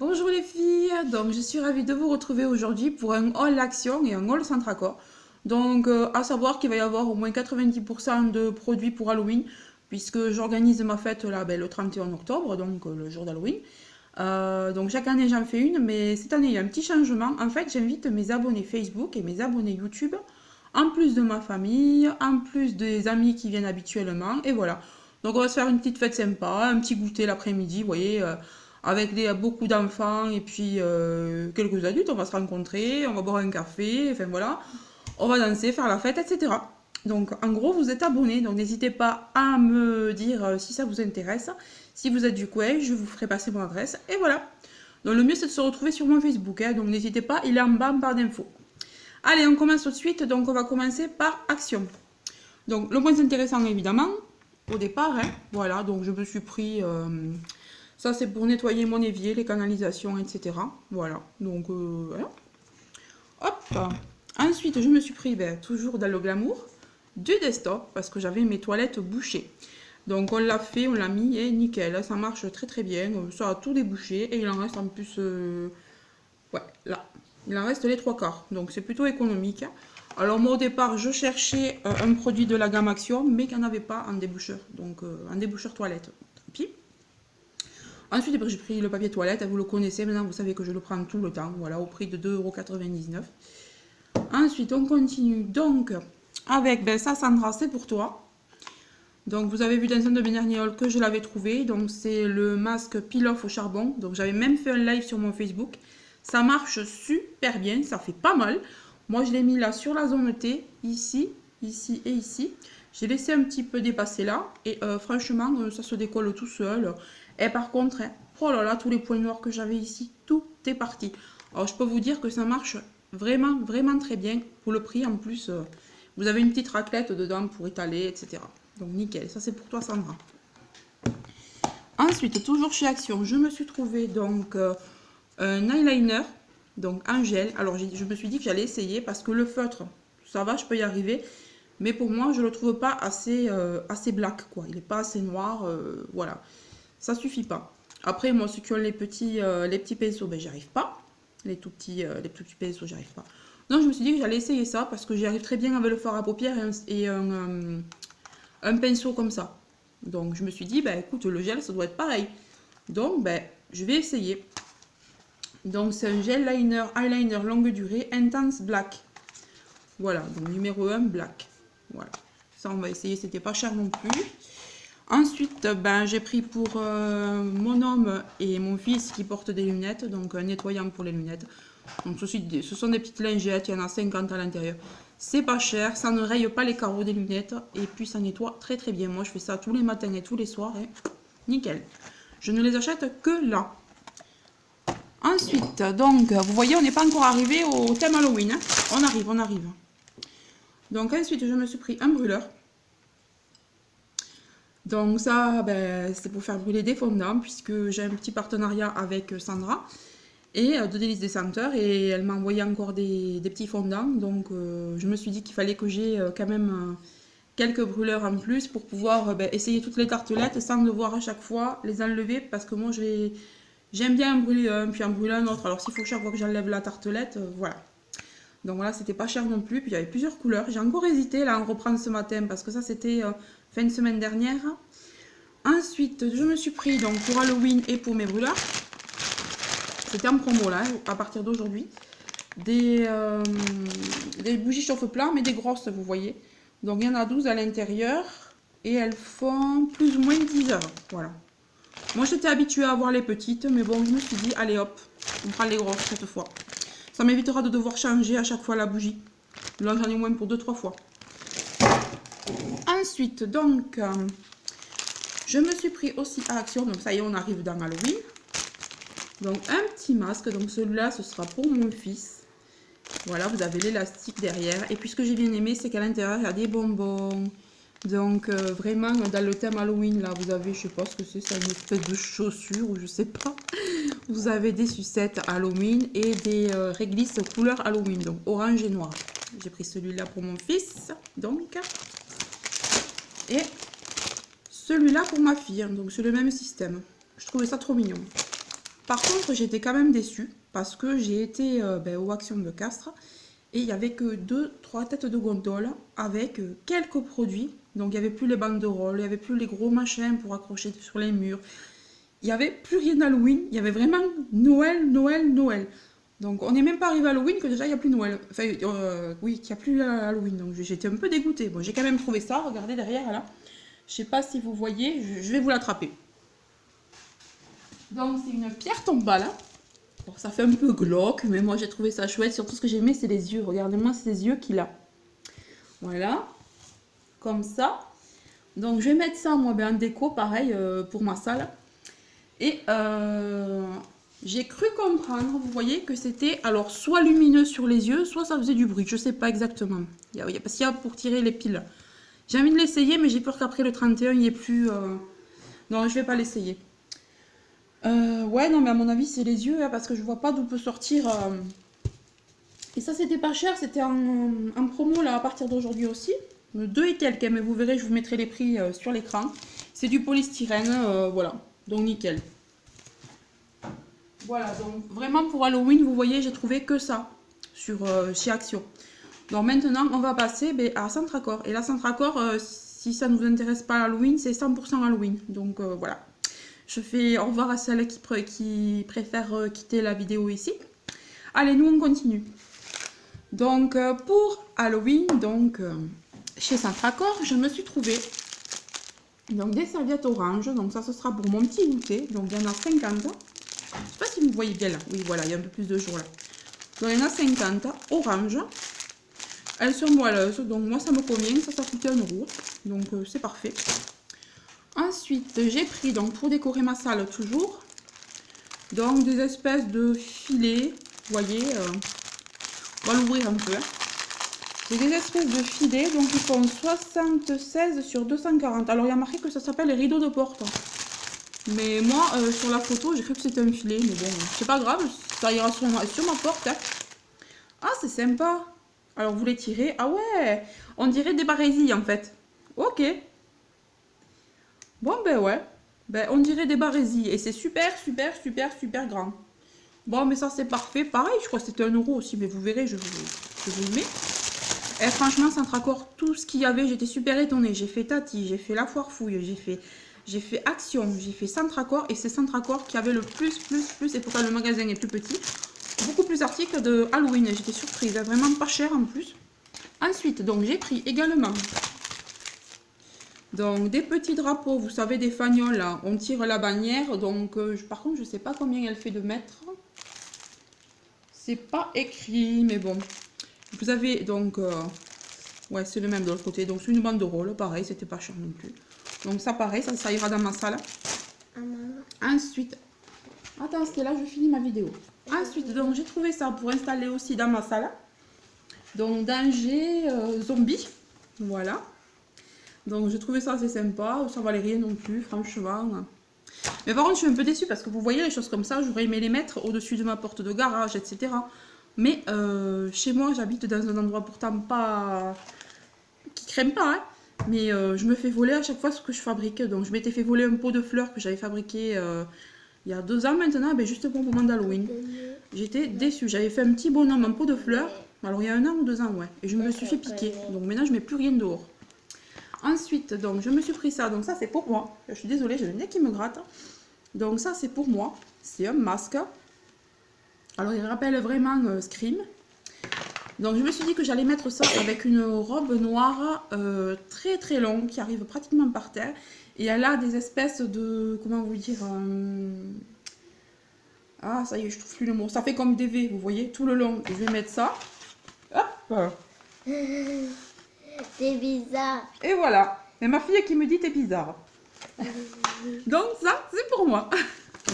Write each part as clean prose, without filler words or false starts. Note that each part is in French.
Bonjour les filles, donc je suis ravie de vous retrouver aujourd'hui pour un haul Action et un haul Centracor. Donc à savoir qu'il va y avoir au moins 90% de produits pour Halloween puisque j'organise ma fête là, le 31 octobre, donc le jour d'Halloween. Donc chaque année j'en fais une, mais cette année il y a un petit changement. En fait j'invite mes abonnés Facebook et mes abonnés YouTube, en plus de ma famille, en plus des amis qui viennent habituellement, et voilà. Donc on va se faire une petite fête sympa, un petit goûter l'après-midi, vous voyez, avec beaucoup d'enfants et puis quelques adultes, on va se rencontrer, on va boire un café, enfin voilà, on va danser, faire la fête, etc. Donc en gros, vous êtes abonnés, donc n'hésitez pas à me dire si ça vous intéresse. Si vous êtes du coin, je vous ferai passer mon adresse, et voilà. Donc le mieux c'est de se retrouver sur mon Facebook, hein, donc n'hésitez pas, il est en bas en barre d'infos. Allez, on commence tout de suite, donc on va commencer par Action. Donc le moins intéressant évidemment, au départ, hein, voilà, donc je me suis pris... ça, c'est pour nettoyer mon évier, les canalisations, etc. Voilà. Donc, voilà. Hop. Ensuite, je me suis pris, toujours dans le glamour, du desktop parce que j'avais mes toilettes bouchées. Donc, on l'a fait, on l'a mis et nickel. Ça marche très très bien. Ça a tout débouché et il en reste en plus. Ouais, là. Il en reste les trois quarts. Donc, c'est plutôt économique. Alors, moi, au départ, je cherchais un produit de la gamme Action, mais qu'il n'y en avait pas en déboucheur. Donc, en déboucheur toilette. Tant pis. Ensuite, j'ai pris le papier toilette, vous le connaissez, maintenant vous savez que je le prends tout le temps, voilà, au prix de 2,99 €. Ensuite, on continue donc avec, ça Sandra, c'est pour toi. Donc vous avez vu dans un de mes derniers hauls que je l'avais trouvé, donc c'est le masque peel-off au charbon, donc j'avais même fait un live sur mon Facebook. Ça marche super bien, ça fait pas mal. Moi je l'ai mis là sur la zone T, ici, ici et ici. J'ai laissé un petit peu dépasser là, et franchement ça se décolle tout seul. Et par contre, hein, oh là là, tous les points noirs que j'avais ici, tout est parti. Alors je peux vous dire que ça marche vraiment, vraiment très bien. Pour le prix en plus, vous avez une petite raclette dedans pour étaler, etc. Donc nickel, ça c'est pour toi Sandra. Ensuite, toujours chez Action, je me suis trouvé donc un eyeliner, donc en gel. Alors je me suis dit que j'allais essayer parce que le feutre, ça va, je peux y arriver. Mais pour moi, je le trouve pas assez, assez black, quoi. Il n'est pas assez noir, voilà. Ça suffit pas. Après, moi, ceux qui ont les petits pinceaux, j'y arrive pas. Les tout petits pinceaux, j'y arrive pas. Donc, je me suis dit que j'allais essayer ça parce que j'y arrive très bien avec le fard à paupières et un pinceau comme ça. Donc, je me suis dit, écoute, le gel, ça doit être pareil. Donc, je vais essayer. Donc, c'est un gel liner, eyeliner longue durée, Intense Black. Voilà, donc numéro 1, Black. Voilà. Ça, on va essayer, c'était pas cher non plus. Ensuite, j'ai pris pour mon homme et mon fils qui portent des lunettes, donc un nettoyant pour les lunettes. Donc ce sont des petites lingettes, il y en a 50 à l'intérieur. C'est pas cher, ça ne raye pas les carreaux des lunettes et puis ça nettoie très très bien. Moi je fais ça tous les matins et tous les soirs et nickel. Je ne les achète que là. Ensuite, donc vous voyez, on n'est pas encore arrivé au thème Halloween. Hein. On arrive, on arrive. Donc ensuite, je me suis pris un brûleur. Donc ça, c'est pour faire brûler des fondants, puisque j'ai un petit partenariat avec Sandra et de Délices des Senteurs, et elle m'a envoyé encore des petits fondants. Donc je me suis dit qu'il fallait que j'ai quand même quelques brûleurs en plus pour pouvoir essayer toutes les tartelettes sans devoir à chaque fois les enlever, parce que moi j'aime bien en brûler un, puis en brûler un autre. Alors s'il faut chaque fois que j'enlève la tartelette, voilà. Donc voilà, c'était pas cher non plus, puis il y avait plusieurs couleurs. J'ai encore hésité là à en reprendre ce matin, parce que ça c'était fin de semaine dernière. Ensuite, je me suis pris donc pour Halloween et pour mes brûleurs. C'était en promo là, à partir d'aujourd'hui. Des bougies chauffe-plat, mais des grosses, vous voyez. Donc il y en a 12 à l'intérieur. Et elles font plus ou moins 10 heures. Voilà. Moi j'étais habituée à avoir les petites, mais bon, je me suis dit, allez hop, on prend les grosses cette fois. Ça m'évitera de devoir changer à chaque fois la bougie. Là j'en ai au moins pour 2-3 fois. Ensuite, donc, je me suis pris aussi à Action. Donc ça y est, on arrive dans Halloween. Donc un petit masque. Donc celui-là, ce sera pour mon fils. Voilà, vous avez l'élastique derrière. Et puis ce que j'ai bien aimé, c'est qu'à l'intérieur, il y a des bonbons. Donc vraiment, dans le thème Halloween, là, vous avez, je sais pas ce que c'est une espèce de chaussure ou je sais pas. Vous avez des sucettes Halloween et des réglisses couleur Halloween. Donc orange et noir. J'ai pris celui-là pour mon fils. Donc... Et celui-là pour ma fille, donc c'est le même système. Je trouvais ça trop mignon. Par contre, j'étais quand même déçue parce que j'ai été aux Actions de Castres et il n'y avait que 2-3 têtes de gondole avec quelques produits. Donc il n'y avait plus les banderoles, il n'y avait plus les gros machins pour accrocher sur les murs. Il n'y avait plus rien d'Halloween, il y avait vraiment Noël, Noël, Noël. Donc on n'est même pas arrivé à Halloween que déjà il n'y a plus Noël. Enfin oui, qu'il n'y a plus Halloween. Donc j'étais un peu dégoûtée. Bon, j'ai quand même trouvé ça, regardez derrière là. Je sais pas si vous voyez, je vais vous l'attraper. Donc c'est une pierre tombale. Bon, ça fait un peu glauque, mais moi j'ai trouvé ça chouette. Surtout ce que j'aimais, c'est les yeux. Regardez-moi ces yeux qu'il a. Voilà, comme ça. Donc je vais mettre ça moi en déco, pareil pour ma salle. Et j'ai cru comprendre, vous voyez, que c'était alors soit lumineux sur les yeux, soit ça faisait du bruit. Je sais pas exactement. Parce qu'il y a pour tirer les piles. J'ai envie de l'essayer, mais j'ai peur qu'après le 31, il n'y ait plus... Non, je vais pas l'essayer. Ouais, non, mais à mon avis, c'est les yeux, hein, parce que je vois pas d'où peut sortir... Et ça, c'était pas cher, c'était en promo, là, à partir d'aujourd'hui aussi. 2 et quelques, mais vous verrez, je vous mettrai les prix sur l'écran. C'est du polystyrène, voilà. Donc, nickel. Voilà, donc vraiment pour Halloween, vous voyez, j'ai trouvé que ça sur, chez Action. Donc maintenant, on va passer à Centracor. Et là, Centracor, si ça ne vous intéresse pas Halloween, c'est 100% Halloween. Donc voilà. Je fais au revoir à celles qui préfèrent quitter la vidéo ici. Allez, nous on continue. Donc pour Halloween, chez Centracor, je me suis trouvé donc, des serviettes oranges. Donc ça, ce sera pour mon petit goûter. Donc il y en a 50. Je ne sais pas si vous voyez bien là. Oui, voilà, il y a un peu plus de jours là. Donc il y en a 50 oranges. Elles sont moelleuses, donc moi ça me convient, ça coûtait 1 €, donc c'est parfait. Ensuite, j'ai pris, donc pour décorer ma salle toujours, donc des espèces de filets, vous voyez, on va l'ouvrir un peu. C'est des espèces de filets, donc ils font 76 sur 240. Alors il y a marqué que ça s'appelle les rideaux de porte. Mais moi, sur la photo, j'ai cru que c'était un filet, mais bon, c'est pas grave, ça ira sur ma porte. Hein. Ah, c'est sympa. Alors, vous les tirez. Ah ouais, on dirait des barésilles, en fait. Ok. Bon, ben ouais. Ben, on dirait des barésilles. Et c'est super, super, super, super grand. Bon, mais ça, c'est parfait. Pareil, je crois que c'était 1 € aussi. Mais vous verrez, je vous le mets. Et franchement, Centracor, tout ce qu'il y avait, j'étais super étonnée. J'ai fait Tati, j'ai fait La Foire Fouille, j'ai fait Action, j'ai fait Centracor. Et c'est Centracor qui avait le plus. Et pourtant, le magasin est plus petit. Beaucoup plus d'articles de Halloween, j'étais surprise, vraiment pas cher en plus. Ensuite, donc j'ai pris également donc des petits drapeaux, vous savez, des fagnols là, on tire la bannière, donc par contre je sais pas combien elle fait de mètres. C'est pas écrit, mais bon. Vous avez donc, ouais c'est le même de l'autre côté, donc c'est une banderole, pareil, c'était pas cher non plus. Donc ça pareil, ça ira dans ma salle. Ensuite, attends Stella, je finis ma vidéo. Ensuite, donc j'ai trouvé ça pour installer aussi dans ma salle. Donc danger zombie. Voilà. Donc j'ai trouvé ça assez sympa. Ça valait rien non plus, franchement. Mais par contre, je suis un peu déçue parce que vous voyez les choses comme ça, j'aurais aimé les mettre au-dessus de ma porte de garage, etc. Mais chez moi, j'habite dans un endroit pourtant pas... qui crème pas, hein. Mais je me fais voler à chaque fois ce que je fabrique. Donc je m'étais fait voler un pot de fleurs que j'avais fabriqué... il y a 2 ans maintenant, juste pour le moment d'Halloween. J'étais déçue. J'avais fait un petit bonhomme en pot de fleurs. Alors il y a 1 an ou 2 ans, ouais. Et je me suis fait piquer. Donc maintenant, je mets plus rien dehors. Ensuite, donc je me suis pris ça. Donc ça, c'est pour moi. Je suis désolée, j'ai le nez qui me gratte. Donc ça, c'est pour moi. C'est un masque. Alors il rappelle vraiment Scream. Donc je me suis dit que j'allais mettre ça avec une robe noire très très longue qui arrive pratiquement par terre. Et elle a des espèces de... comment vous dire ah, ça y est, je trouve plus le mot. Ça fait comme des V, vous voyez, tout le long. Je vais mettre ça. Hop. C'est bizarre. Et voilà. Et ma fille qui me dit, t'es bizarre. Donc ça, c'est pour moi.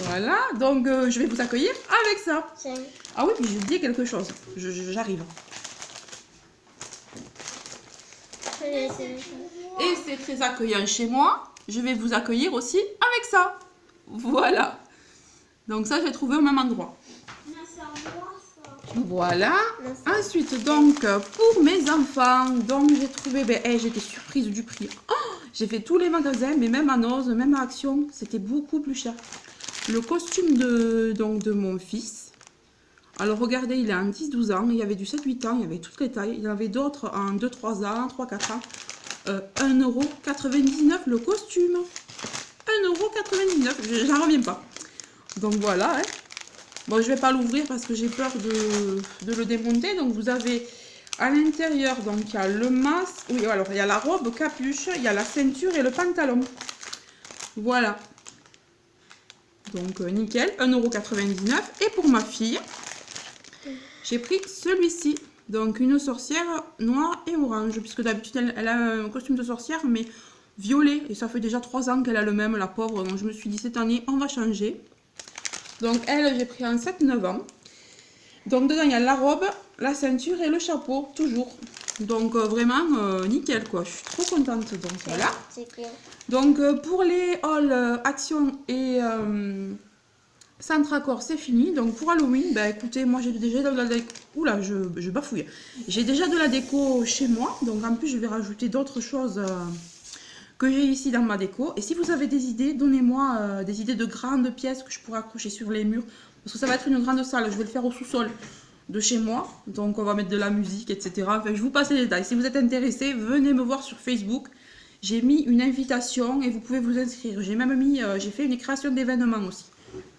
Voilà. Donc je vais vous accueillir avec ça. Ah oui, puis j'ai oublié quelque chose. J'arrive. Et c'est très accueillant chez moi. Je vais vous accueillir aussi avec ça. Voilà. Donc ça, j'ai trouvé au même endroit. Voilà. Ensuite, donc, pour mes enfants, donc j'ai trouvé, j'étais surprise du prix. Oh, j'ai fait tous les magasins, mais même à Noz, même à Action, c'était beaucoup plus cher. le costume donc, de mon fils. Alors regardez, il est en 10-12 ans, il y avait du 7-8 ans, il y avait toutes les tailles. Il y en avait d'autres en 2-3 ans, 3-4 ans. 1,99 € le costume. 1,99 €, j'en reviens pas. Donc voilà. Hein. Bon, je vais pas l'ouvrir parce que j'ai peur de le démonter. Donc vous avez à l'intérieur, donc il y a le masque. Oui, alors il y a la robe, capuche, il y a la ceinture et le pantalon. Voilà. Donc nickel, 1,99 €. Et pour ma fille, j'ai pris celui-ci. Donc une sorcière noire et orange. Puisque d'habitude elle a un costume de sorcière mais violet. Et ça fait déjà 3 ans qu'elle a le même, la pauvre. Donc je me suis dit cette année on va changer. Donc elle, j'ai pris en 7-9 ans. Donc dedans il y a la robe, la ceinture et le chapeau, toujours. Donc vraiment nickel quoi, je suis trop contente. Donc voilà. Donc pour les hauls Action et Centracor c'est fini. Donc pour Halloween, bah écoutez, moi j'ai déjà de la déco. Oula, je bafouille. J'ai déjà de la déco chez moi. Donc en plus je vais rajouter d'autres choses que j'ai ici dans ma déco. Et si vous avez des idées, donnez-moi des idées de grandes pièces que je pourrais accrocher sur les murs. Parce que ça va être une grande salle, je vais le faire au sous-sol de chez moi. Donc on va mettre de la musique, etc. Enfin, je vous passe les détails. Si vous êtes intéressés, venez me voir sur Facebook. J'ai mis une invitation et vous pouvez vous inscrire. J'ai même mis, j'ai fait une création d'événements aussi.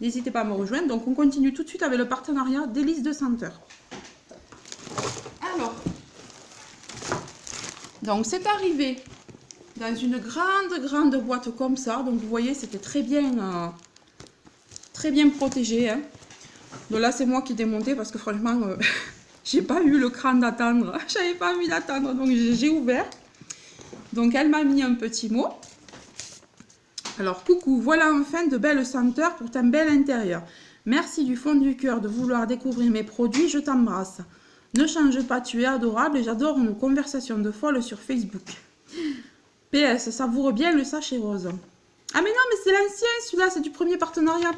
N'hésitez pas à me rejoindre. Donc on continue tout de suite avec le partenariat d'Hélice de Senteur. Alors, donc c'est arrivé dans une grande boîte comme ça. Donc vous voyez, c'était très bien protégé. Hein. Donc là, c'est moi qui ai démonté parce que franchement, j'ai pas eu le cran d'attendre. J'avais pas envie d'attendre, donc j'ai ouvert. Donc elle m'a mis un petit mot. Alors, coucou, voilà enfin de belles senteurs pour ton bel intérieur. Merci du fond du cœur de vouloir découvrir mes produits, je t'embrasse. Ne change pas, tu es adorable et j'adore nos conversations de folle sur Facebook. PS, savoure bien le sachet rose. Ah mais non, mais c'est l'ancien, celui-là, c'est du premier partenariat.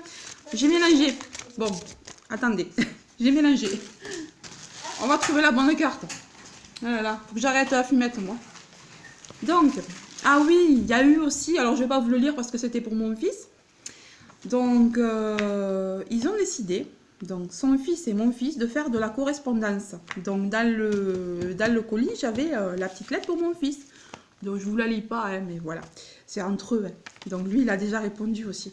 J'ai mélangé. Bon, attendez, j'ai mélangé. On va trouver la bonne carte. Voilà, faut que j'arrête la fumette, moi. Donc, ah oui, il y a eu aussi, alors je vais pas vous le lire parce que c'était pour mon fils. Donc, ils ont décidé, donc son fils et mon fils, de faire de la correspondance. Donc, dans le colis, j'avais la petite lettre pour mon fils. Donc, je vous la lis pas, hein, mais voilà. C'est entre eux. Hein. Donc, lui, il a déjà répondu aussi.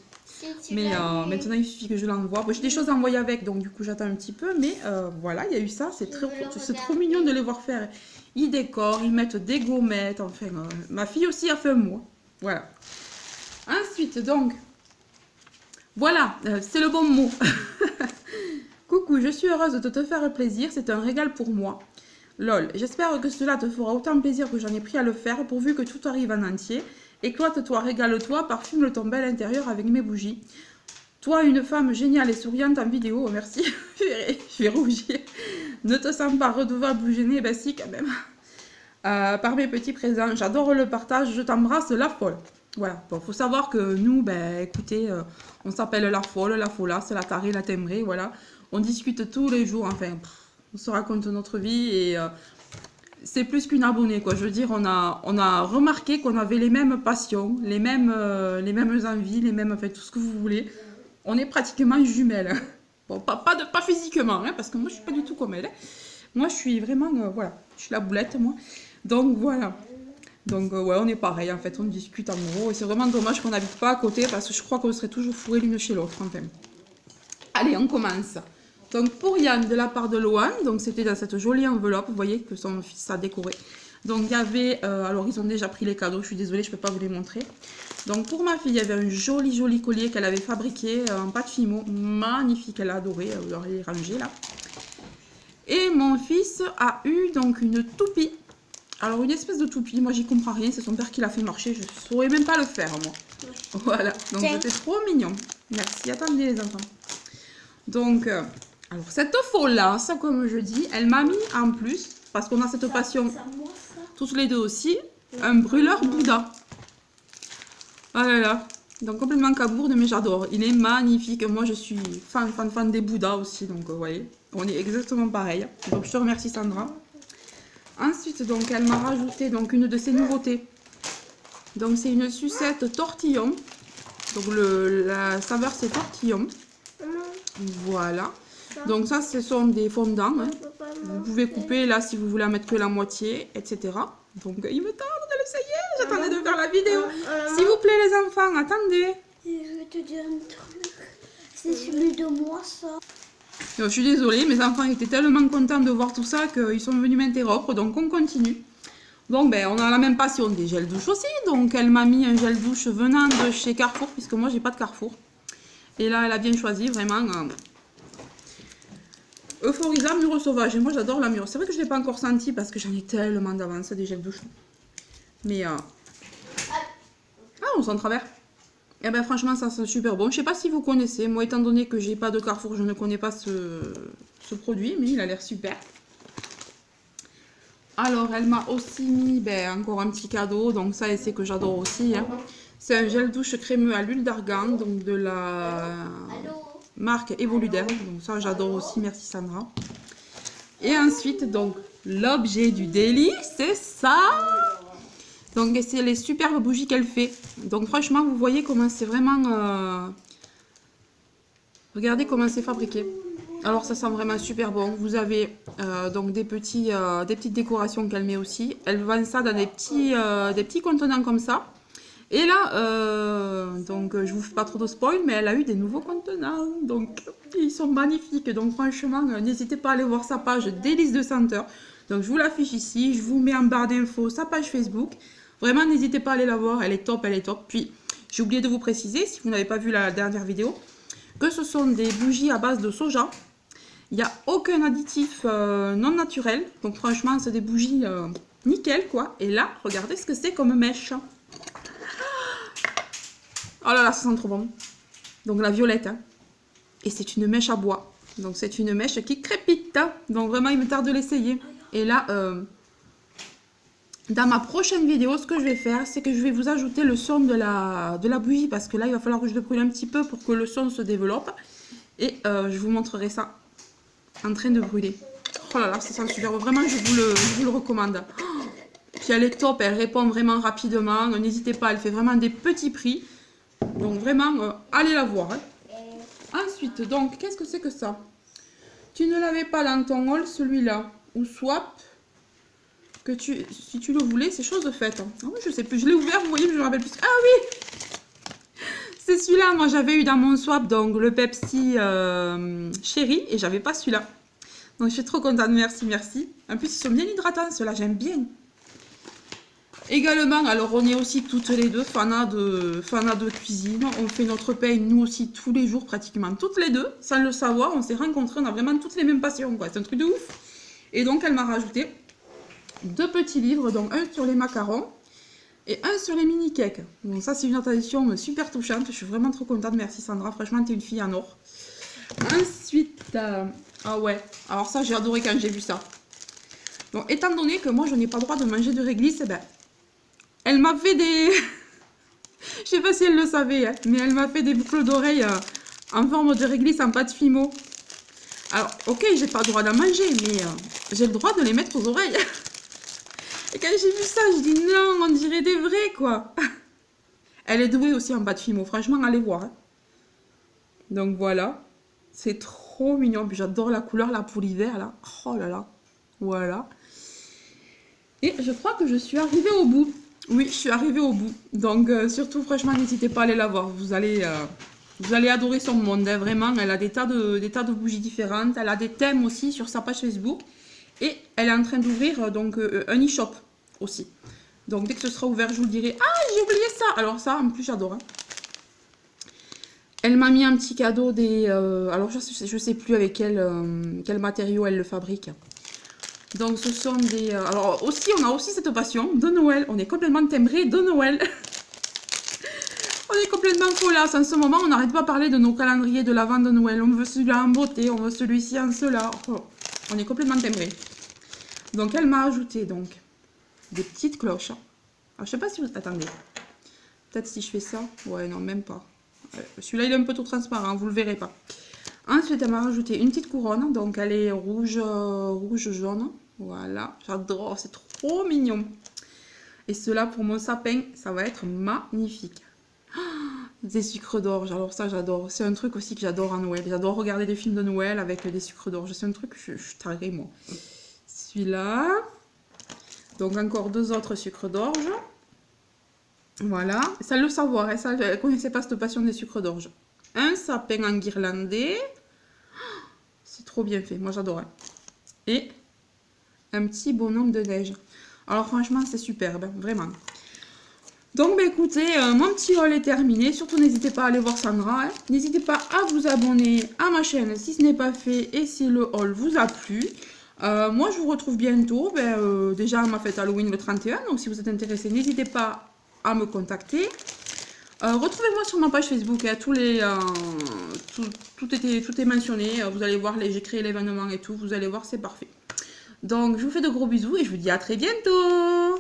Mais maintenant, il suffit que je l'envoie. Bon, j'ai des choses à envoyer avec, donc du coup, j'attends un petit peu. Mais voilà, il y a eu ça. C'est trop mignon de les voir faire. Ils décorent, ils mettent des gommettes. Enfin, ma fille aussi a fait un mot. Voilà. Ensuite, donc, voilà, c'est le bon mot. Coucou, je suis heureuse de te faire plaisir. C'est un régal pour moi. Lol, j'espère que cela te fera autant plaisir que j'en ai pris à le faire, pourvu que tout arrive en entier. Éclate-toi, régale-toi, parfume ton bel intérieur avec mes bougies. Toi, une femme géniale et souriante en vidéo, oh, merci, je vais rougir. Ne te sens pas redevable ou gênée, ben si quand même. Par mes petits présents, j'adore le partage, je t'embrasse, la folle. Voilà, bon, faut savoir que nous, ben écoutez, on s'appelle la folle, la folasse, la tarée, la timbrée, voilà. On discute tous les jours, enfin, on se raconte notre vie et c'est plus qu'une abonnée, quoi. Je veux dire, on a remarqué qu'on avait les mêmes passions, les mêmes envies, les mêmes, enfin, tout ce que vous voulez. On est pratiquement jumelles. Bon, pas physiquement, hein, parce que moi, je suis pas du tout comme elle. Hein. Moi, je suis vraiment, voilà, je suis la boulette, moi. Donc, voilà. Donc, ouais, on est pareil, en fait, on discute en gros. Et c'est vraiment dommage qu'on n'habite pas à côté, parce que je crois qu'on serait toujours fourrés l'une chez l'autre, enfin. Allez, on commence. Donc pour Yann de la part de Loan, donc c'était dans cette jolie enveloppe, vous voyez que son fils a décoré. Donc il y avait, alors ils ont déjà pris les cadeaux, je suis désolée, je ne peux pas vous les montrer. Donc pour ma fille, il y avait un joli collier qu'elle avait fabriqué en pâte fimo, magnifique, elle a adoré, il est rangé là. Et mon fils a eu donc une toupie, alors une espèce de toupie, moi j'y comprends rien, c'est son père qui l'a fait marcher, je ne saurais même pas le faire moi. Voilà, donc c'était trop mignon. Merci, attendez les enfants. Donc... alors, cette folle-là, ça comme je dis, elle m'a mis en plus, parce qu'on a cette passion, tous les deux aussi, un brûleur Bouddha. Oh là là, donc complètement cabourde, mais j'adore. Il est magnifique. Moi, je suis fan des Bouddhas aussi, donc vous voyez, on est exactement pareil. Donc, je te remercie, Sandra. Ensuite, donc, elle m'a rajouté donc une de ses nouveautés. Donc, c'est une sucette tortillon. Donc la saveur c'est tortillon. Voilà. Donc ça ce sont des fondants. Hein. Vous pouvez couper là si vous voulez en mettre que la moitié, etc. Donc il me tarde de l'essayer. J'attendais de faire la vidéo. S'il vous plaît les enfants, attendez. Je vais te dire un truc. C'est celui de moi ça. Je suis désolée, mes enfants étaient tellement contents de voir tout ça qu'ils sont venus m'interrompre. Donc on continue. Donc ben, on a la même passion des gels douche aussi. Donc elle m'a mis un gel douche venant de chez Carrefour, puisque moi j'ai pas de Carrefour. Et là elle a bien choisi vraiment euphorisant mûre sauvage. Et moi j'adore la mûre. C'est vrai que je ne l'ai pas encore senti parce que j'en ai tellement d'avance des gels douche. Mais ah, on s'en travers. Et ben franchement ça c'est super bon. Je sais pas si vous connaissez. Moi étant donné que j'ai pas de Carrefour, je ne connais pas ce produit, mais il a l'air super. Alors, elle m'a aussi mis encore un petit cadeau. Donc, ça, elle sait que j'adore aussi. Hein. C'est un gel douche crémeux à l'huile d'argan. Donc, de la marque Evoluderm. Donc, ça, j'adore aussi. Merci, Sandra. Et ensuite, donc, l'objet du délit, c'est ça. Donc, c'est les superbes bougies qu'elle fait. Donc, franchement, vous voyez comment c'est vraiment... Regardez comment c'est fabriqué. Alors ça sent vraiment super bon. Vous avez donc des petites décorations qu'elle met aussi. Elle vend ça dans des petits contenants comme ça. Et là, donc je vous fais pas trop de spoil, mais elle a eu des nouveaux contenants. Donc ils sont magnifiques. Donc franchement, n'hésitez pas à aller voir sa page Délices de senteur. Donc je vous l'affiche ici. Je vous mets en barre d'infos sa page Facebook. Vraiment, n'hésitez pas à aller la voir. Elle est top, elle est top. Puis j'ai oublié de vous préciser, si vous n'avez pas vu la dernière vidéo, que ce sont des bougies à base de soja. Il n'y a aucun additif non naturel. Donc franchement, c'est des bougies nickel quoi. Et là, regardez ce que c'est comme mèche. Oh là là, ça sent trop bon. Donc la violette. Hein. Et c'est une mèche à bois. Donc c'est une mèche qui crépite. Hein. Donc vraiment, il me tarde de l'essayer. Et là, dans ma prochaine vidéo, ce que je vais faire, c'est que je vais vous ajouter le son de la bougie. Parce que là, il va falloir que je le brûle un petit peu pour que le son se développe. Et je vous montrerai ça. En train de brûler. Oh là là, ça sent super. Vraiment, je vous le recommande. Puis elle est top, elle répond vraiment rapidement. N'hésitez pas, elle fait vraiment des petits prix. Donc vraiment, allez la voir. Hein. Ensuite, donc, qu'est-ce que c'est que ça? Tu ne l'avais pas dans ton haul, celui-là. Ou swap. Que si tu le voulais, c'est chose faite. Hein. Oh, je sais plus, je l'ai ouvert, vous voyez, mais je me rappelle plus. Ah oui! C'est celui-là, moi j'avais eu dans mon swap, donc le Pepsi Chéri, et j'avais pas celui-là. Donc je suis trop contente, merci, merci. En plus, ils sont bien hydratants, ceux-là, j'aime bien. Également, alors on est aussi toutes les deux fanas de cuisine. On fait notre pain, nous aussi, tous les jours, pratiquement toutes les deux. Sans le savoir, on s'est rencontrés, on a vraiment toutes les mêmes passions, quoi. C'est un truc de ouf. Et donc, elle m'a rajouté 2 petits livres, donc un sur les macarons. Et un sur les mini cakes. Donc ça, c'est une attention super touchante. Je suis vraiment trop contente. Merci Sandra. Franchement, t'es une fille en or. Ensuite, ah ouais. Alors ça, j'ai adoré quand j'ai vu ça. Donc, étant donné que moi, je n'ai pas le droit de manger de réglisse, ben, elle m'a fait des... Je sais pas si elle le savait, hein, mais elle m'a fait des boucles d'oreilles en forme de réglisse en pâte fimo. Alors, ok, j'ai pas le droit d'en manger, mais j'ai le droit de les mettre aux oreilles. Et quand j'ai vu ça, je dis non, on dirait des vrais, quoi. Elle est douée aussi en pâte fimo. Franchement, allez voir. Hein. Donc voilà. C'est trop mignon. Puis j'adore la couleur là pour l'hiver, là. Oh là là. Voilà. Et je crois que je suis arrivée au bout. Oui, je suis arrivée au bout. Donc surtout, franchement, n'hésitez pas à aller la voir. Vous allez adorer son monde. Hein, vraiment, elle a des tas de bougies différentes. Elle a des thèmes aussi sur sa page Facebook. Et elle est en train d'ouvrir donc un e-shop aussi. Donc dès que ce sera ouvert, je vous le dirai. Ah, j'ai oublié ça. Alors ça, en plus, j'adore. Hein. Elle m'a mis un petit cadeau des... alors je sais plus avec quel matériau elle le fabrique. Donc ce sont des... alors aussi, on a aussi cette passion de Noël. On est complètement timbré de Noël. On est complètement collasse. En ce moment, on n'arrête pas de parler de nos calendriers de l'avant de Noël. On veut celui-là en beauté, on veut celui-ci en cela. Oh. On est complètement timbré. Donc, elle m'a ajouté donc des petites cloches. Alors, je sais pas si vous... Attendez. Peut-être si je fais ça. Ouais, non, même pas. Celui-là, il est un peu trop transparent. Vous le verrez pas. Ensuite, elle m'a rajouté une petite couronne. Donc, elle est rouge-jaune. Voilà. J'adore. C'est trop mignon. Et cela, pour mon sapin, ça va être magnifique. Des sucres d'orge, alors ça j'adore. C'est un truc aussi que j'adore à Noël. J'adore regarder des films de Noël avec des sucres d'orge. C'est un truc que je taré moi. Celui-là. Donc encore deux autres sucres d'orge. Voilà. Ça le savoir, hein, ça je ne connaissais pas cette passion des sucres d'orge. Un sapin enguirlandé. C'est trop bien fait, moi j'adore. Et un petit bonhomme de neige. Alors franchement c'est superbe, hein, vraiment. Donc bah, écoutez, mon petit haul est terminé. Surtout n'hésitez pas à aller voir Sandra. Hein. N'hésitez pas à vous abonner à ma chaîne si ce n'est pas fait et si le haul vous a plu. Moi je vous retrouve bientôt, déjà à ma fête Halloween le 31. Donc si vous êtes intéressé, n'hésitez pas à me contacter. Retrouvez-moi sur ma page Facebook, hein, tout est mentionné. Vous allez voir, j'ai créé l'événement et tout. Vous allez voir, c'est parfait. Donc je vous fais de gros bisous et je vous dis à très bientôt.